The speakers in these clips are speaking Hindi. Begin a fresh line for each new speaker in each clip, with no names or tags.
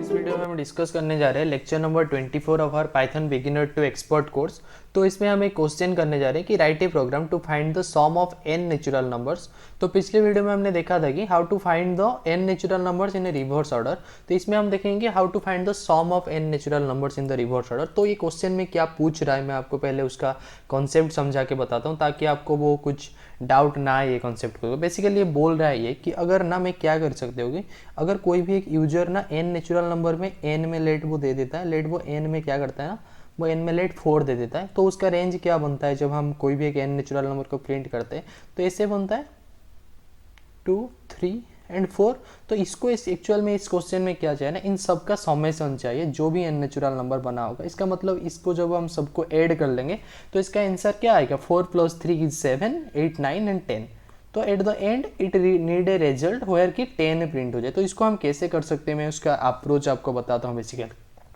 इस वीडियो में हम डिस्कस करने जा रहे हैं lecture number 24 of our Python beginner to expert course. तो इसमें हम एक क्वेश्चन करने जा रहे हैं कि write a program to find the sum of n natural numbers. तो पिछले वीडियो में हमने देखा था कि how to find the n natural numbers in a reverse order. तो इसमें हम देखेंगे how to find the sum of n natural numbers in the reverse order. तो ये क्वेश्चन में क्या पूछ रहा है मैं आपको पहले उसका कॉन्सेप्ट समझा के बताता हूँ ताकि आपको वो कुछ डाउट ना आए ये कॉन्सेप्ट को। बेसिकली ये बोल रहा है ये कि अगर ना मैं क्या कर सकते होगी, अगर कोई भी एक यूजर ना n नेचुरल नंबर में n में लेट वो दे देता है, लेट वो n में क्या करता है ना, वो n में लेट 4 दे देता है, तो उसका रेंज क्या बनता है जब हम कोई भी एक n नेचुरल नंबर को प्रिंट करते हैं तो ऐसे बनता है 2, 3 एंड 4। तो इसको इस एक्चुअल में इस क्वेश्चन में क्या चाहिए ना, इन सब का समेशन चाहिए जो भी n नेचुरल नंबर बना होगा। इसका मतलब इसको जब हम सबको ऐड कर लेंगे तो इसका आंसर क्या आएगा, 4 + 3 = 7, 8, 9 एंड 10। तो at the end it need a result where कि 10 प्रिंट हो जाए। तो इसको हम कैसे कर सकते हैं, मैं उसका अप्रोच आपको बताता हूँ बेसिकली।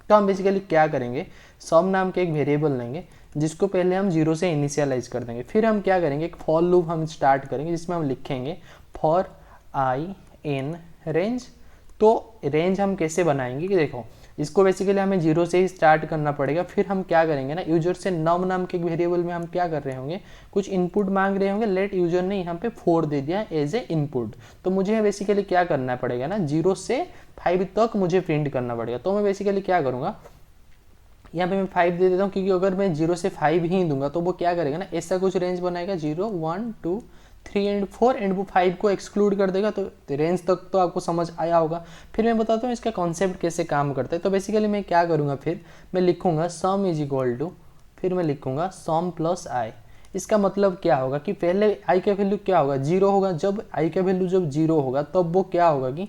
तो हम बेसिकली क्या करेंगे, सम नाम के एक वेरिएबल लेंगे जिसको पहले हम 0 से इनिशियलाइज कर देंगे। फिर हम क्या करेंगे, एक फॉर लूप हम स्टार्ट करेंगे जिसमें हम लिखेंगे फॉर आई इन रेंज। तो रेंज हम कैसे बनाएंगे कि देखो, इसको बेसिकली हमें 0 से ही स्टार्ट करना पड़ेगा। फिर हम क्या करेंगे ना, यूजर से नम नाम के वेरिएबल में हम क्या कर रहे होंगे, कुछ इनपुट मांग रहे होंगे। लेट यूजर ने यहाँ पे 4 दे दिया एज ए इनपुट। तो मुझे बेसिकली क्या करना पड़ेगा ना, 0 से 5 तक मुझे प्रिंट करना पड़ेगा। तो मैं बेसिकली क्या करूँगा, यहाँ पे मैं 5 दे देता हूँ क्योंकि अगर मैं 0 से 5 ही दूंगा तो वो क्या करेगा ना, ऐसा कुछ रेंज बनाएगा 0, 1, 2, 3 एंड 4 एंड वो 5 को एक्सक्लूड कर देगा। तो रेंज तक तो आपको समझ आया होगा। फिर मैं बताता हूँ इसका कॉन्सेप्ट कैसे काम करता है। तो बेसिकली मैं क्या करूँगा, फिर मैं लिखूँगा सम इज इक्वल टू, फिर मैं लिखूँगा सम प्लस आई। इसका मतलब क्या होगा कि पहले आई का वैल्यू क्या होगा, 0 होगा। जब आई का वैल्यू जब 0 होगा तब वो क्या होगा कि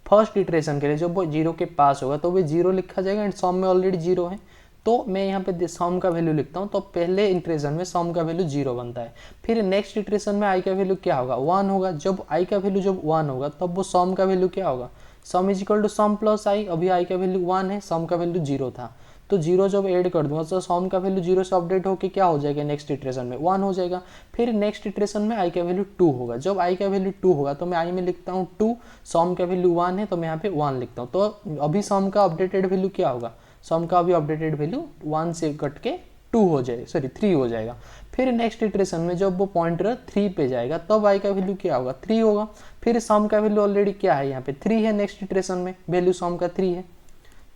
फर्स्ट इटरेशन के लिए जब वो 0 के पास होगा तो वो 0 लिखा जाएगा एंड सम में ऑलरेडी 0 है। तो मैं यहाँ पे सम का वैल्यू लिखता हूँ। तो पहले इटरेशन में सम का वैल्यू 0 बनता है। फिर नेक्स्ट इटरेशन में आई का वैल्यू क्या होगा, 1 होगा। जब आई का वैल्यू जब 1 होगा तब वो सम का वैल्यू क्या होगा, sum is equal to sum plus i. अभी आई का वैल्यू 1 है, सम का वैल्यू 0 था। तो 0 जब ऐड कर दूंगा तो सम का वैल्यू 0 से अपडेट होकर क्या हो जाएगा, नेक्स्ट इटरेशन में 1 हो जाएगा। फिर नेक्स्ट इटरेशन में आई का वैल्यू 2 होगा। जब आई का वैल्यू 2 होगा तो मैं आई में लिखता हूँ 2, सम का वैल्यू 1 है तो मैं यहाँ पे 1 लिखता हूँ। तो अभी सम का अपडेटेड वैल्यू क्या होगा, सम का अभी अपडेटेड वैल्यू 1 से कट के 2 हो जाएगा, सॉरी 3 हो जाएगा। फिर नेक्स्ट इटरेशन में जब वो पॉइंटर 3 पे जाएगा तब आई का वैल्यू क्या होगा, 3 होगा। फिर सम का वैल्यू ऑलरेडी क्या है, यहाँ पे 3 है। नेक्स्ट इटरेशन में वैल्यू सम का 3 है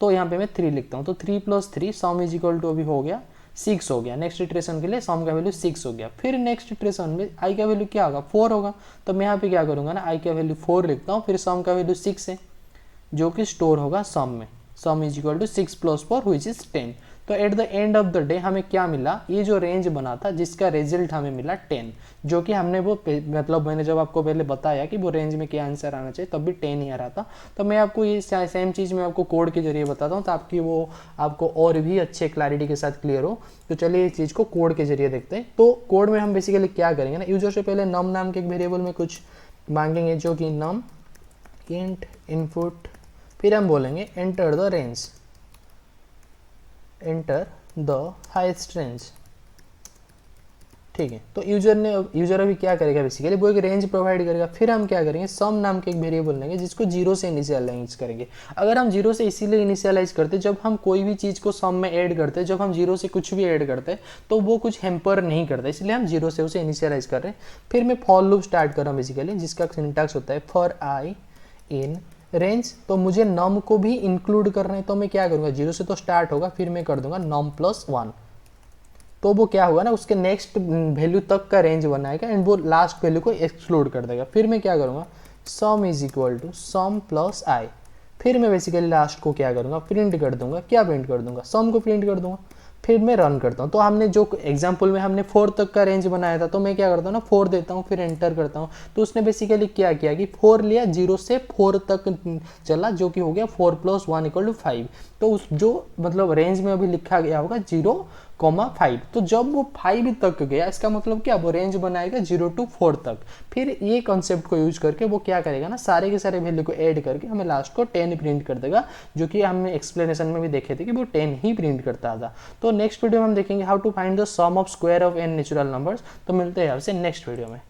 तो यहाँ पे मैं 3 लिखता हूँ। तो 3 + 3 सम इज इक्वल टू अभी हो गया 6 हो गया। नेक्स्ट इटरेशन के लिए सम का वैल्यू 6 हो गया। फिर नेक्स्ट इटरेशन में आई का वैल्यू क्या होगा, 4 होगा। तो मैं यहाँ पे क्या करूँगा ना, आई का वैल्यू 4 लिखता हूँ। फिर सम का वैल्यू 6 है जो कि स्टोर होगा सम में। Sum is equal to 6 + 4 which is 10। तो at the end of the day हमें क्या मिला, ये जो रेंज बना था जिसका रिजल्ट हमें मिला 10, जो कि हमने वो मतलब मैंने जब आपको पहले बताया कि वो रेंज में क्या आंसर आना चाहिए तब भी 10 ही आ रहा था। तो मैं आपको ये सेम चीज़ मैं आपको कोड के जरिए बताता हूँ तो आपकी वो आपको और भी अच्छे क्लैरिटी के साथ क्लियर हो। तो चलिए इस चीज़ को कोड के जरिए देखते हैं। तो कोड में हम बेसिकली क्या करेंगे ना, यूजर से पहले नम नाम के एक वेरिएबल में कुछ मांगेंगे जो कि नम इंट इनपुट। फिर हम बोलेंगे enter the range, enter the highest range. ठीक है। तो यूजर अभी क्या करेगा, बेसिकली वो एक रेंज प्रोवाइड करेगा। फिर हम क्या करेंगे, सम नाम के एक वेरिएबल लेंगे जिसको 0 से इनिशियलाइज करेंगे। अगर हम 0 से इसीलिए इनिशियलाइज करते, जब हम कोई भी चीज़ को सम में ऐड करते, जब हम 0 से कुछ भी ऐड करते तो वो कुछ हेम्पर नहीं करता, इसलिए हम 0 से उसे इनिशियलाइज कर रहे हैं। फिर मैं फॉर लूप स्टार्ट कर रहा हूँ बेसिकली, जिसका सिंटैक्स होता है फॉर आई इन रेंज। तो मुझे नम को भी इंक्लूड करना है तो मैं क्या करूँगा, 0 से तो स्टार्ट होगा, फिर मैं कर दूंगा नम + 1। तो वो क्या होगा ना, उसके नेक्स्ट वैल्यू तक का रेंज बनाएगा एंड वो लास्ट वैल्यू को एक्सक्लूड कर देगा। फिर मैं क्या करूँगा, sum is equal to sum plus i. फिर मैं बेसिकली लास्ट को क्या करूँगा, प्रिंट कर दूंगा। क्या प्रिंट कर दूंगा, सम को प्रिंट कर दूंगा। फिर मैं रन करता हूँ। तो हमने जो एग्जाम्पल में हमने 4 तक का रेंज बनाया था तो मैं क्या करता हूँ ना, 4 देता हूँ, फिर एंटर करता हूँ। तो उसने बेसिकली क्या किया कि 4 लिया, 0 से 4 तक चला, जो कि हो गया 4 + 1 = 5। तो उस जो मतलब रेंज में अभी लिखा गया होगा 0,5। तो जब वो 5 तक गया इसका मतलब क्या, वो रेंज बनाएगा 0 to 4 तक। फिर ये कॉन्सेप्ट को यूज करके वो क्या करेगा ना, सारे के सारे वैल्यू को ऐड करके हमें लास्ट को 10 प्रिंट कर देगा, जो कि हमने एक्सप्लेनेशन में भी देखे थे कि वो 10 ही प्रिंट करता था। तो नेक्स्ट वीडियो में हम देखेंगे how to find the sum of square of n natural numbers. तो मिलते हैं आपसे नेक्स्ट वीडियो में।